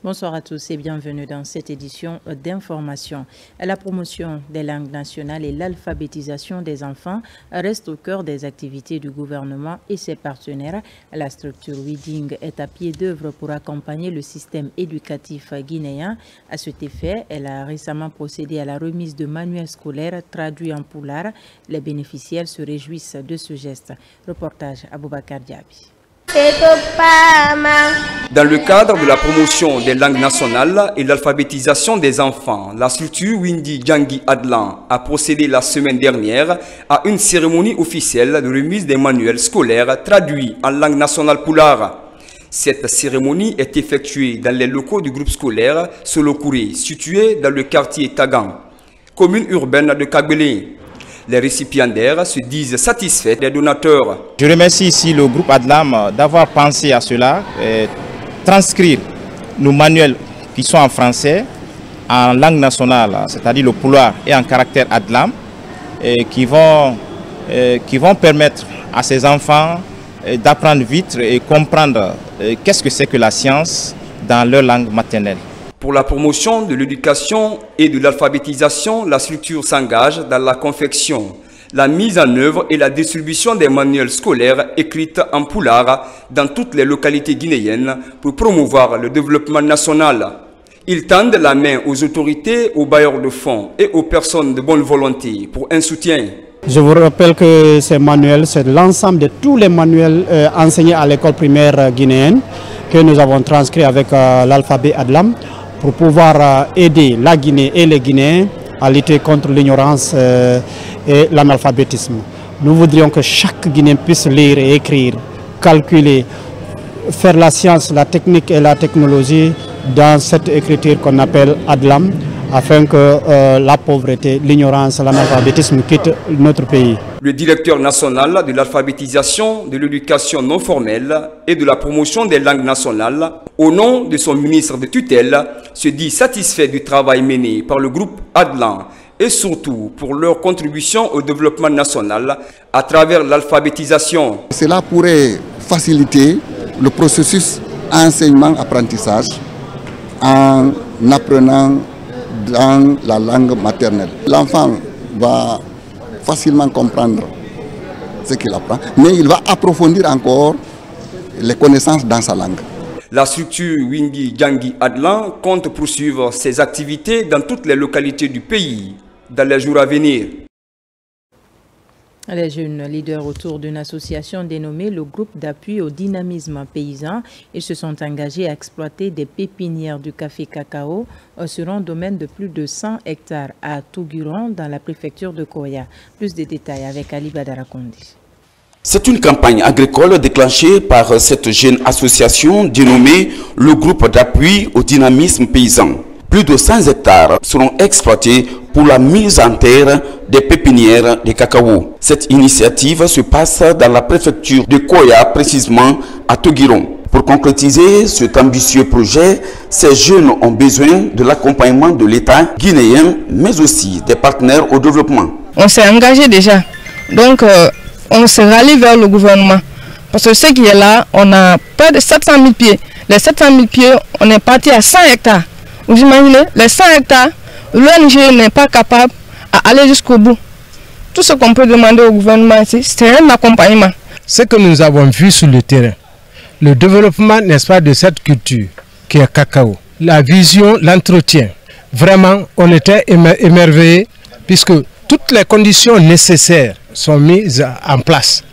Bonsoir à tous et bienvenue dans cette édition d'information. La promotion des langues nationales et l'alphabétisation des enfants restent au cœur des activités du gouvernement et ses partenaires. La structure Weeding est à pied d'œuvre pour accompagner le système éducatif guinéen. À cet effet, elle a récemment procédé à la remise de manuels scolaires traduits en pulaar. Les bénéficiaires se réjouissent de ce geste. Reportage Aboubakar Diaby. Dans le cadre de la promotion des langues nationales et l'alphabétisation des enfants, la structure Windy Djangi Adlan a procédé la semaine dernière à une cérémonie officielle de remise des manuels scolaires traduits en langue nationale pulaar. Cette cérémonie est effectuée dans les locaux du groupe scolaire Solokouré, situé dans le quartier Tagan, commune urbaine de Kagbélé. Les récipiendaires se disent satisfaits des donateurs. Je remercie ici le groupe Adlam d'avoir pensé à cela, transcrire nos manuels qui sont en français, en langue nationale, c'est-à-dire le pulaar et en caractère Adlam, qui vont permettre à ces enfants d'apprendre vite et comprendre qu'est-ce que c'est que la science dans leur langue maternelle. Pour la promotion de l'éducation et de l'alphabétisation, la structure s'engage dans la confection, la mise en œuvre et la distribution des manuels scolaires écrits en pulaar dans toutes les localités guinéennes pour promouvoir le développement national. Ils tendent la main aux autorités, aux bailleurs de fonds et aux personnes de bonne volonté pour un soutien. Je vous rappelle que ces manuels, c'est l'ensemble de tous les manuels enseignés à l'école primaire guinéenne que nous avons transcrits avec l'alphabet Adlam, pour pouvoir aider la Guinée et les Guinéens à lutter contre l'ignorance et l'analphabétisme. Nous voudrions que chaque Guinéen puisse lire et écrire, calculer, faire la science, la technique et la technologie dans cette écriture qu'on appelle Adlam, afin que la pauvreté, l'ignorance, l'analphabétisme quittent notre pays. Le directeur national de l'alphabétisation, de l'éducation non formelle et de la promotion des langues nationales, au nom de son ministre de tutelle, se dit satisfait du travail mené par le groupe Adlan et surtout pour leur contribution au développement national à travers l'alphabétisation. Cela pourrait faciliter le processus enseignement-apprentissage en apprenant dans la langue maternelle. L'enfant va facilement comprendre ce qu'il apprend, mais il va approfondir encore les connaissances dans sa langue. La structure Windy Djangi Adlan compte poursuivre ses activités dans toutes les localités du pays dans les jours à venir. Les jeunes leaders autour d'une association dénommée le groupe d'appui au dynamisme paysan, ils se sont engagés à exploiter des pépinières du café cacao sur un domaine de plus de 100 hectares à Touguiron dans la préfecture de Koya. Plus de détails avec Ali Badarakondi. C'est une campagne agricole déclenchée par cette jeune association dénommée le groupe d'appui au dynamisme paysan. Plus de 100 hectares seront exploités pour la mise en terre des pépinières de cacao. Cette initiative se passe dans la préfecture de Koya, précisément à Touguiron. Pour concrétiser cet ambitieux projet, ces jeunes ont besoin de l'accompagnement de l'État guinéen, mais aussi des partenaires au développement. On s'est engagé déjà, donc on se rallie vers le gouvernement. Parce que ce qui est là, on a près de 700 000 pieds. Les 700 000 pieds, on est parti à 100 hectares. Vous imaginez, les 100 hectares, l'ONG n'est pas capable d'aller jusqu'au bout. Tout ce qu'on peut demander au gouvernement ici, c'est un accompagnement. Ce que nous avons vu sur le terrain, le développement, n'est-ce pas, de cette culture qui est cacao, la vision, l'entretien, vraiment, on était émerveillés puisque toutes les conditions nécessaires sont mises en place.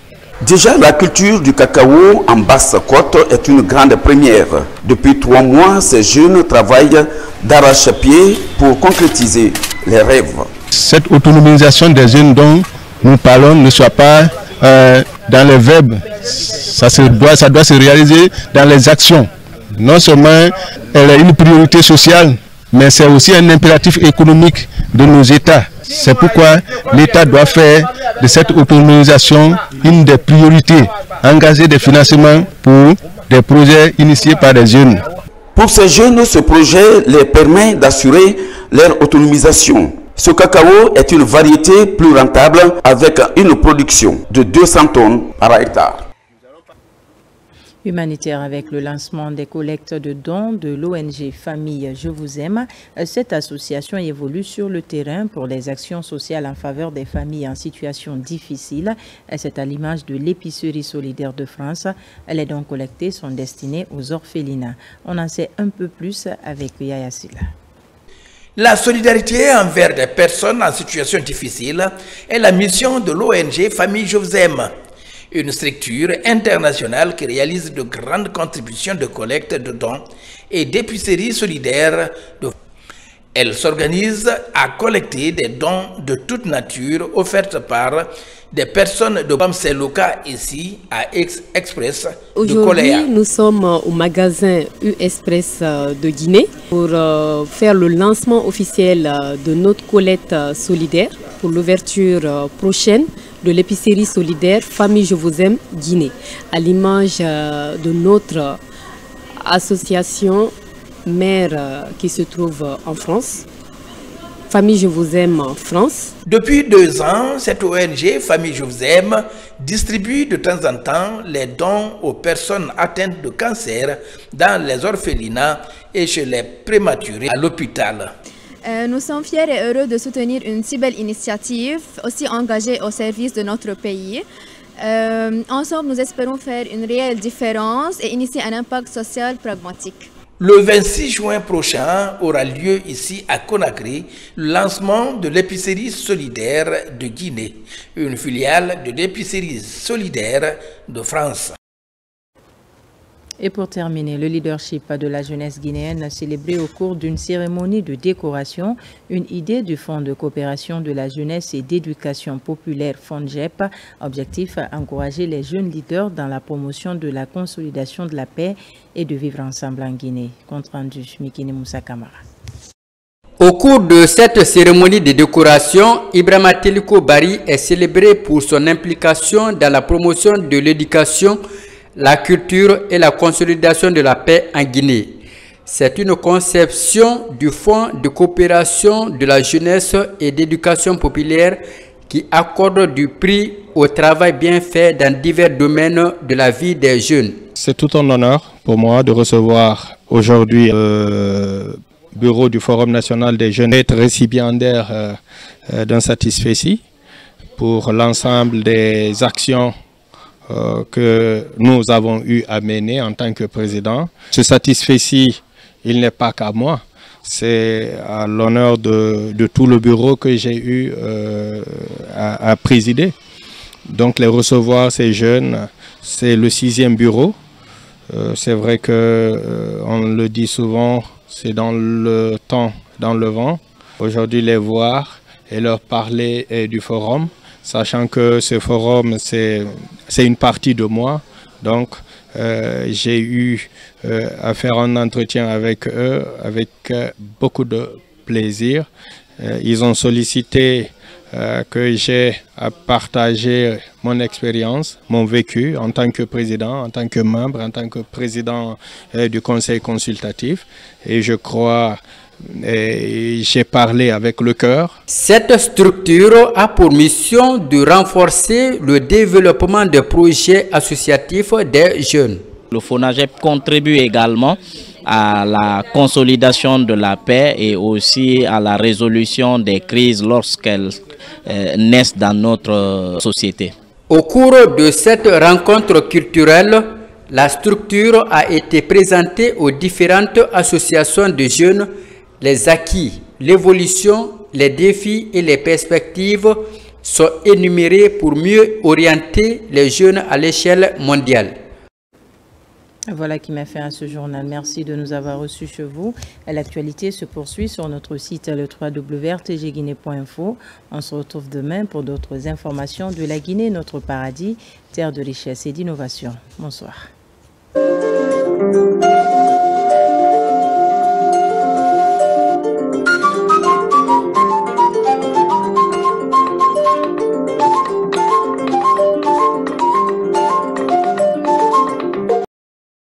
Déjà, la culture du cacao en Basse-Côte est une grande première. Depuis 3 mois, ces jeunes travaillent d'arrache-pied pour concrétiser les rêves. Cette autonomisation des jeunes dont nous parlons ne soit pas dans les verbes. Ça doit se réaliser dans les actions. Non seulement elle est une priorité sociale, mais c'est aussi un impératif économique de nos États. C'est pourquoi l'État doit faire de cette autonomisation une des priorités, engager des financements pour des projets initiés par des jeunes. Pour ces jeunes, ce projet les permet d'assurer leur autonomisation. Ce cacao est une variété plus rentable avec une production de 200 tonnes par hectare. Humanitaire avec le lancement des collectes de dons de l'ONG Famille Je vous aime. Cette association évolue sur le terrain pour les actions sociales en faveur des familles en situation difficile. C'est à l'image de l'épicerie solidaire de France. Les dons collectés sont destinés aux orphelinats. On en sait un peu plus avec Yaya Silla. La solidarité envers des personnes en situation difficile est la mission de l'ONG Famille Je vous aime, une structure internationale qui réalise de grandes contributions de collecte de dons et d'épiceries solidaires. Elle s'organise à collecter des dons de toute nature offertes par des personnes de c'est le cas ici à Express de Coléa. Aujourd'hui, nous sommes au magasin U-Express de Guinée pour faire le lancement officiel de notre collecte solidaire pour l'ouverture prochaine de l'épicerie solidaire Famille Je vous aime Guinée, à l'image de notre association mère qui se trouve en France, Famille Je vous aime France. Depuis 2 ans, cette ONG Famille Je vous aime distribue de temps en temps les dons aux personnes atteintes de cancer dans les orphelinats et chez les prématurés à l'hôpital. Nous sommes fiers et heureux de soutenir une si belle initiative, aussi engagée au service de notre pays. Ensemble, nous espérons faire une réelle différence et initier un impact social pragmatique. Le 26 juin prochain aura lieu ici à Conakry le lancement de l'épicerie solidaire de Guinée, une filiale de l'épicerie solidaire de France. Et pour terminer, le leadership de la jeunesse guinéenne a célébré au cours d'une cérémonie de décoration une idée du Fonds de coopération de la jeunesse et d'éducation populaire FONGEP. Objectif, encourager les jeunes leaders dans la promotion de la consolidation de la paix et de vivre ensemble en Guinée. Compte rendu, Mikini Moussa Kamara. Au cours de cette cérémonie de décoration, Ibrahima Teliko Bari est célébré pour son implication dans la promotion de l'éducation, la culture et la consolidation de la paix en Guinée. C'est une conception du Fonds de coopération de la jeunesse et d'éducation populaire qui accorde du prix au travail bien fait dans divers domaines de la vie des jeunes. C'est tout un honneur pour moi de recevoir aujourd'hui le bureau du Forum national des jeunes, être récipiendaire d'un satisfecit pour l'ensemble des actions que nous avons eu à mener en tant que président. Ce satisfecit, il n'est pas qu'à moi, c'est à l'honneur de tout le bureau que j'ai eu à présider. Donc les recevoir ces jeunes, c'est le 6e bureau. C'est vrai que on le dit souvent, c'est dans le temps, dans le vent. Aujourd'hui les voir et leur parler du forum, sachant que ce forum, c'est une partie de moi. Donc, j'ai eu à faire un entretien avec eux avec beaucoup de plaisir. Ils ont sollicité que j'ai à partager mon expérience, mon vécu en tant que président, en tant que membre, en tant que président du conseil consultatif. Et je crois et j'ai parlé avec le cœur. Cette structure a pour mission de renforcer le développement des projets associatifs des jeunes. Le FONAGEP contribue également à la consolidation de la paix et aussi à la résolution des crises lorsqu'elles naissent dans notre société. Au cours de cette rencontre culturelle, la structure a été présentée aux différentes associations de jeunes. Les acquis, l'évolution, les défis et les perspectives sont énumérés pour mieux orienter les jeunes à l'échelle mondiale. Voilà qui m'a fait à ce journal. Merci de nous avoir reçus chez vous. L'actualité se poursuit sur notre site le www.rtgguinée.info. On se retrouve demain pour d'autres informations de la Guinée, notre paradis, terre de richesse et d'innovation. Bonsoir.